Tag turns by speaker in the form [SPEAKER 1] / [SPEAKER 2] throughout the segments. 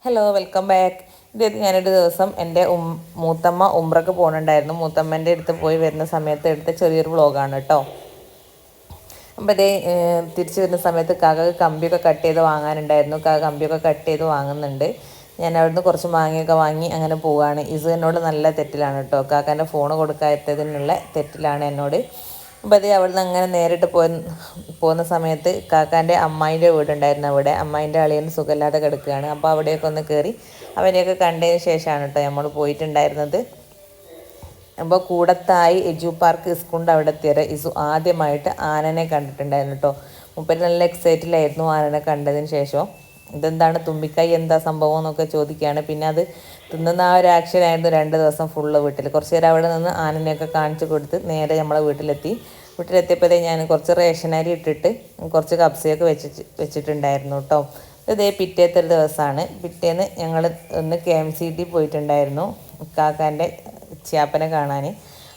[SPEAKER 1] Hello welcome back. ഞാനൊരു ദിവസം എൻ്റെ മൂത്തമ്മ ഉംറക്ക് പോകുന്നുണ്ടായിരുന്നു. മൂത്തമ്മേൻ്റെ അടുത്ത് പോയി വരുന്ന സമയത്ത് എടുത്ത ചെറിയൊരു വ്ളോഗാണ് കേട്ടോ. അപ്പോൾ തിരിച്ചു വരുന്ന സമയത്ത് കാക്ക കമ്പിയൊക്കെ കട്ട് ചെയ്ത് വാങ്ങാനുണ്ടായിരുന്നു. കാക്ക കമ്പിയൊക്കെ കട്ട് ചെയ്ത് വാങ്ങുന്നുണ്ട്. ഞാൻ അവിടുന്ന് കുറച്ച് മാങ്ങയൊക്കെ വാങ്ങി അങ്ങനെ പോവുകയാണ്. ഇത് എന്നോട് നല്ല തെറ്റിലാണ് കേട്ടോ. കാക്കാൻ്റെ ഫോൺ കൊടുക്കാത്തതിനുള്ള തെറ്റിലാണ് എന്നോട്. അപ്പോൾ അവിടുന്ന് അങ്ങനെ നേരിട്ട് പോകുന്ന സമയത്ത് കാക്കാൻ്റെ അമ്മായിൻ്റെ വീടുണ്ടായിരുന്നു. അവിടെ അമ്മായിൻ്റെ അളിയന് സുഖമില്ലാതെ കിടക്കുകയാണ്. അപ്പോൾ അവിടെയൊക്കെ ഒന്ന് കയറി അവരെയൊക്കെ കണ്ടതിന് ശേഷമാണ് കേട്ടോ നമ്മൾ പോയിട്ടുണ്ടായിരുന്നത്. അപ്പോൾ കൂടത്തായി എജു പാർക്ക് സ്കൂളിൻ്റെ അവിടെ എത്തിയത് ഇസു ആദ്യമായിട്ട് ആനനെ കണ്ടിട്ടുണ്ടായിരുന്നു കേട്ടോ. മുപ്പര് നല്ല എക്സൈറ്റിലായിരുന്നു ആനനെ കണ്ടതിന് ശേഷം. ഇതെന്താണ് തുമ്പിക്കൈ, എന്താ സംഭവം എന്നൊക്കെ ചോദിക്കുകയാണ്. പിന്നെ അത് തിന്നുന്ന ആ ഒരു ആക്ഷനായിരുന്നു 2 ദിവസം ഫുള്ള് വീട്ടിൽ. കുറച്ച് നേരം അവിടെ നിന്ന് ആനനെയൊക്കെ കാണിച്ചു കൊടുത്ത് നേരെ നമ്മളെ വീട്ടിലെത്തിയപ്പോൾ ഞാൻ കുറച്ച് റേഷൻ അരി ഇട്ടിട്ട് കുറച്ച് കബ്സയൊക്കെ വെച്ചിട്ടുണ്ടായിരുന്നു കേട്ടോ. പിറ്റേത്തെ ഒരു ദിവസമാണ്. പിറ്റേന്ന് ഞങ്ങൾ ഒന്ന് KMCT പോയിട്ടുണ്ടായിരുന്നു കാക്കാൻ്റെ ചിയാപ്പനെ കാണാൻ.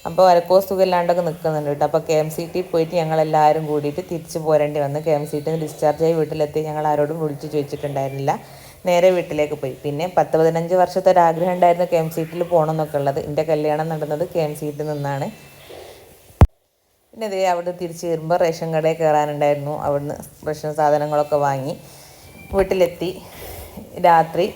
[SPEAKER 1] അപ്പോൾ വരക്കോ സുഖമില്ലാണ്ടൊക്കെ നിൽക്കുന്നുണ്ട് കേട്ടോ. അപ്പോൾ KMCT പോയിട്ട് ഞങ്ങളെല്ലാവരും കൂടിയിട്ട് തിരിച്ച് പോരേണ്ടി വന്ന്. KMCT ഡിസ്ചാർജ് ആയി വീട്ടിലെത്തി. ഞങ്ങൾ ആരോടും വിളിച്ച് ചോദിച്ചിട്ടുണ്ടായിരുന്നില്ല, നേരെ വീട്ടിലേക്ക് പോയി. പിന്നെ 10-15 വർഷത്തെ ഒരാഗ്രഹം ഉണ്ടായിരുന്നു KMCTയിൽ പോകണം എന്നൊക്കെ ഉള്ളത്. എൻ്റെ കല്യാണം നടന്നത് KMCT നിന്നാണ്. പിന്നെ അവിടെ തിരിച്ച് വരുമ്പോൾ റേഷൻ കടയിൽ കയറാനുണ്ടായിരുന്നു. അവിടുന്ന് റേഷൻ സാധനങ്ങളൊക്കെ വാങ്ങി വീട്ടിലെത്തി. രാത്രി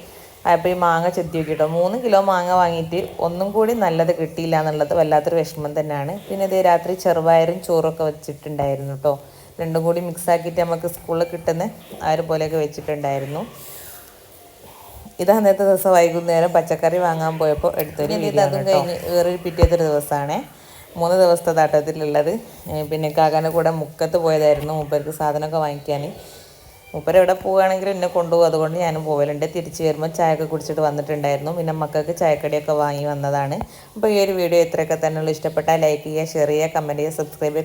[SPEAKER 1] അപ്പോൾ ഈ മാങ്ങ ചെത്തി നോക്കിയിട്ടോ. 3 കിലോ മാങ്ങ വാങ്ങിയിട്ട് ഒന്നും കൂടി നല്ലത് കിട്ടിയില്ല എന്നുള്ളത് വല്ലാത്തൊരു വിഷമം തന്നെയാണ്. പിന്നെ രാത്രി ചെറുപയറും ചോറൊക്കെ വെച്ചിട്ടുണ്ടായിരുന്നു കേട്ടോ. രണ്ടും കൂടി മിക്സാക്കിയിട്ട് നമുക്ക് സ്കൂളിൽ കിട്ടുന്ന ആ ഒരു പോലെയൊക്കെ വെച്ചിട്ടുണ്ടായിരുന്നു. അന്നത്തെ ദിവസം വൈകുന്നേരം പച്ചക്കറി വാങ്ങാൻ പോയപ്പോൾ എടുത്തൊരു അതും കഴിഞ്ഞ് വേറൊരു പിറ്റേത്തെ ഒരു ദിവസമാണ്. 3 ദിവസത്തെ താട്ടത്തിലുള്ളത്. പിന്നെ കാക്കാൻ്റെ കൂടെ മുക്കത്ത് പോയതായിരുന്നു മൂപ്പർക്ക് സാധനമൊക്കെ വാങ്ങിക്കാൻ. മൂപ്പര് എവിടെ പോവുകയാണെങ്കിലും എന്നെ കൊണ്ടുപോകും, അതുകൊണ്ട് ഞാനും പോകലുണ്ട്. തിരിച്ച് വരുമ്പോൾ ചായയൊക്കെ കുടിച്ചിട്ട് വന്നിട്ടുണ്ടായിരുന്നു. പിന്നെ മക്കൾക്ക് ചായക്കടിയൊക്കെ വാങ്ങി വന്നതാണ്. അപ്പോൾ ഈ ഒരു വീഡിയോ ഇത്രയൊക്കെ തന്നെയുള്ള. ഇഷ്ടപ്പെട്ടാൽ ലൈക്ക് ചെയ്യുക, ഷെയർ ചെയ്യുക, കമൻറ്റ് ചെയ്യുക, സബ്സ്ക്രൈബ് ചെയ്യുക.